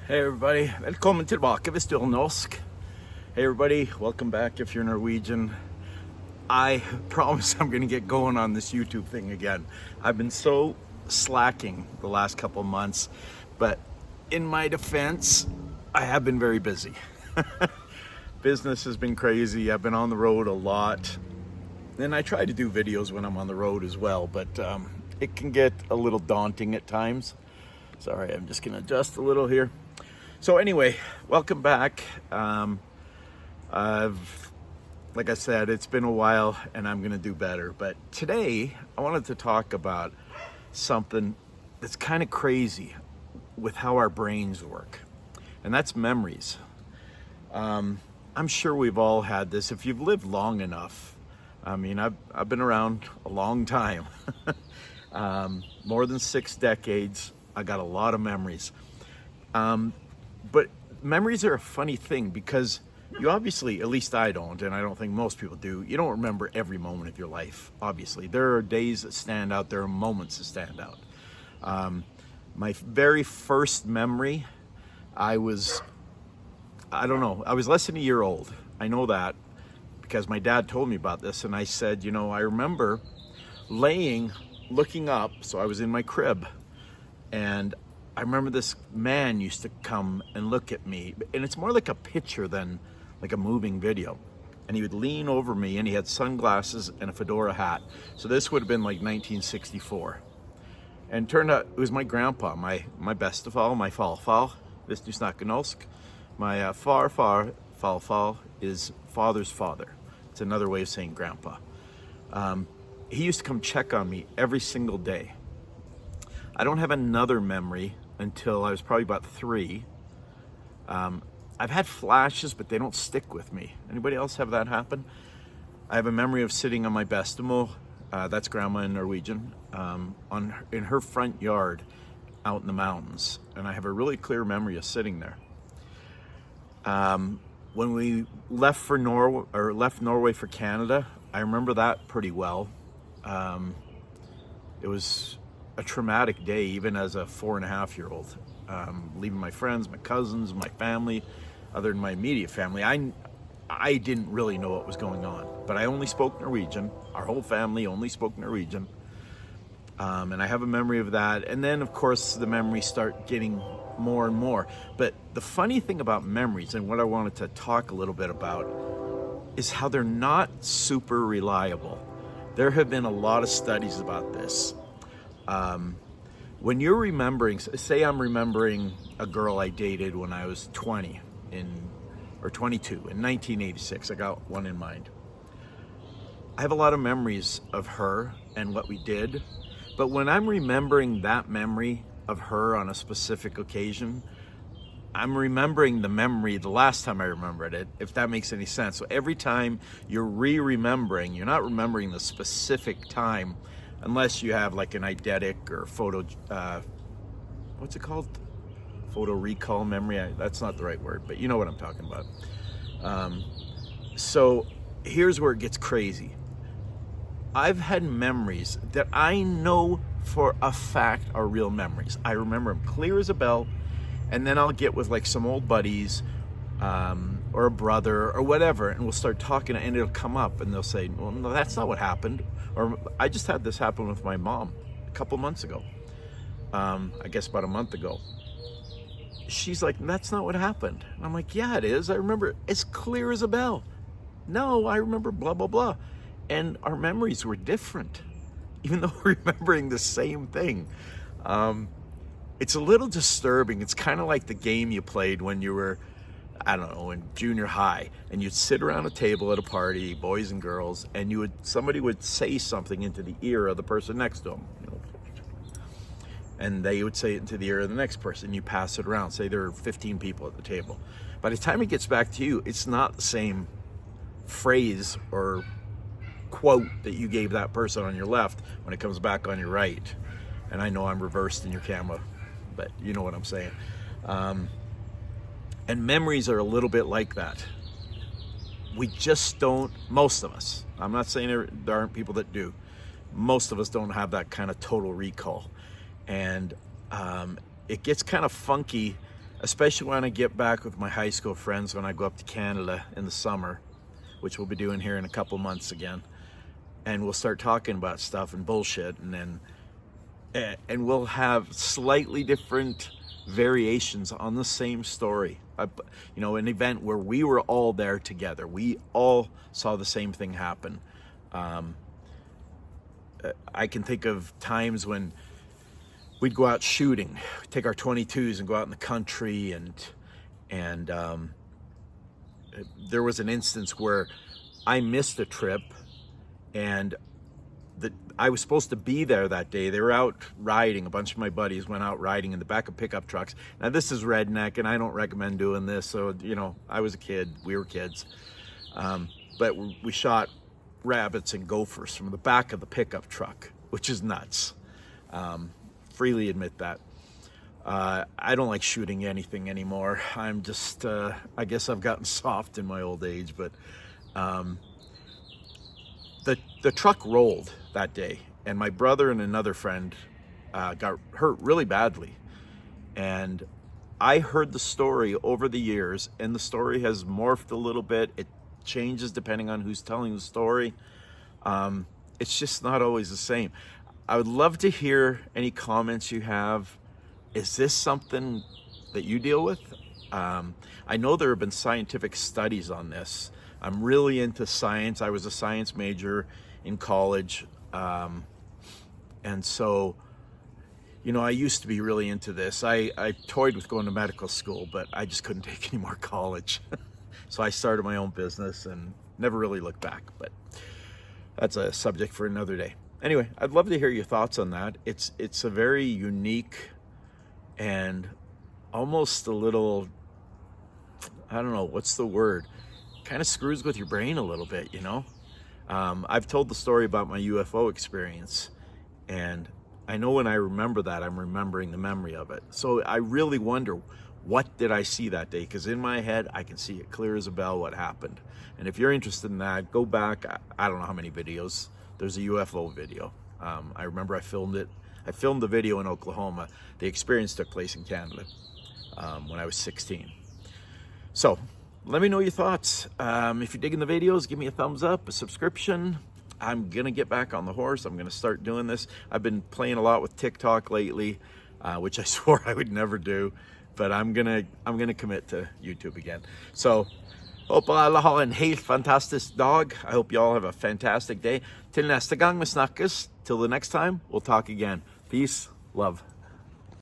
Hey everybody, velkommen tilbake hvis du er norsk. Hey everybody, welcome back if you're Norwegian. I promise I'm gonna get going on this YouTube thing again. I've been so slacking the last couple months, but in my defense, I have been very busy. Business has been crazy. I've been on the road a lot. And I try to do videos when I'm on the road as well, but it can get a little daunting at times. Sorry, I'm just gonna adjust a little here. So anyway, welcome back. Like I said, it's been a while and I'm gonna do better. But today, I wanted to talk about something that's kind of crazy with how our brains work. And that's memories. I'm sure we've all had this. If you've lived long enough, I mean, I've been around a long time. More than 6 decades. I got a lot of memories. But memories are a funny thing because you obviously, at least I don't, and I don't think most people do, you don't remember every moment of your life, obviously. There are days that stand out, there are moments that stand out. My very first memory, I was less than a year old. I know that because my dad told me about this, and I said, I remember looking up, so I was in my crib, and I remember this man used to come and look at me, and it's more like a picture than like a moving video. And he would lean over me, and he had sunglasses and a fedora hat. So this would have been like 1964. And it turned out it was my grandpa, my bestefar, my farfar, hvis du snakker norsk. My farfar is father's father. It's another way of saying grandpa. He used to come check on me every single day. I don't have another memory until I was probably about 3. I've had flashes, but they don't stick with me. Anybody else have that happen? I have a memory of sitting on my bestemor, that's grandma in Norwegian, in her front yard out in the mountains. And I have a really clear memory of sitting there. When we left Norway for Canada, I remember that pretty well. It was a traumatic day, even as a 4.5-year-old, leaving my friends, my cousins, my family, other than my immediate family. I didn't really know what was going on, but I only spoke Norwegian. Our whole family only spoke Norwegian. And I have a memory of that. And then, of course, the memories start getting more and more. But the funny thing about memories, and what I wanted to talk a little bit about, is how they're not super reliable. There have been a lot of studies about this. When you're remembering, say I'm remembering a girl I dated when I was 20 or 22 in 1986, I got one in mind. I have a lot of memories of her and what we did, but when I'm remembering that memory of her on a specific occasion, I'm remembering the memory the last time I remembered it, if that makes any sense. So every time you're remembering, you're not remembering the specific time, unless you have like an eidetic or photo, what's it called? Photo recall memory. That's not the right word, but you know what I'm talking about. So here's where it gets crazy. I've had memories that I know for a fact are real memories. I remember them clear as a bell, and then I'll get with like some old buddies, or a brother or whatever, and we'll start talking, and it'll come up, and they'll say, well, no, that's not what happened. Or I just had this happen with my mom a couple months ago. I guess about a month ago. She's like, that's not what happened. And I'm like, yeah, it is. I remember it as clear as a bell. No, I remember blah, blah, blah. And our memories were different, even though we're remembering the same thing. It's a little disturbing. It's kind of like the game you played when you were, I don't know, in junior high, and you'd sit around a table at a party, boys and girls, and somebody would say something into the ear of the person next to them, and they would say it into the ear of the next person. You pass it around. Say there are 15 people at the table. By the time it gets back to you, it's not the same phrase or quote that you gave that person on your left when it comes back on your right. And I know I'm reversed in your camera, but you know what I'm saying. And memories are a little bit like that. We just don't, most of us, I'm not saying there aren't people that do, most of us don't have that kind of total recall. And it gets kind of funky, especially when I get back with my high school friends when I go up to Canada in the summer, which we'll be doing here in a couple months again. And we'll start talking about stuff and bullshit, and we'll have slightly different variations on the same story. You know, an event where we were all there together. We all saw the same thing happen. I can think of times when we'd go out shooting, take our 22s and go out in the country, and there was an instance where I missed a trip, and I was supposed to be there that day. They were out riding. A bunch of my buddies went out riding in the back of pickup trucks. Now, this is redneck, and I don't recommend doing this. So, you know, I was a kid. We were kids. But we shot rabbits and gophers from the back of the pickup truck, which is nuts. Freely admit that. I don't like shooting anything anymore. I'm just, I guess I've gotten soft in my old age, but the truck rolled that day, and my brother and another friend got hurt really badly. And I heard the story over the years, and the story has morphed a little bit. It changes depending on who's telling the story. It's just not always the same. I would love to hear any comments you have. Is this something that you deal with? I know there have been scientific studies on this. I'm really into science. I was a science major in college. And so, you know, I used to be really into this. I toyed with going to medical school, but I just couldn't take any more college. So I started my own business and never really looked back, but that's a subject for another day. Anyway, I'd love to hear your thoughts on that. It's a very unique and almost a little, I don't know, what's the word? Kind of screws with your brain a little bit, you know? I've told the story about my UFO experience, and I know when I remember that, I'm remembering the memory of it. So I really wonder, what did I see that day? Because in my head, I can see it clear as a bell what happened. And if you're interested in that, go back, I don't know how many videos. There's a UFO video. I remember I filmed it. I filmed the video in Oklahoma. The experience took place in Canada when I was 16. So let me know your thoughts. If you're digging the videos, give me a thumbs up, a subscription. I'm gonna get back on the horse. I'm gonna start doing this. I've been playing a lot with TikTok lately, which I swore I would never do, but I'm gonna commit to YouTube again. So hope alla har en helt fantastisk dag. I hope you all have a fantastic day. Till nästa gång vi snackas. Till the next time, we'll talk again. Peace, love.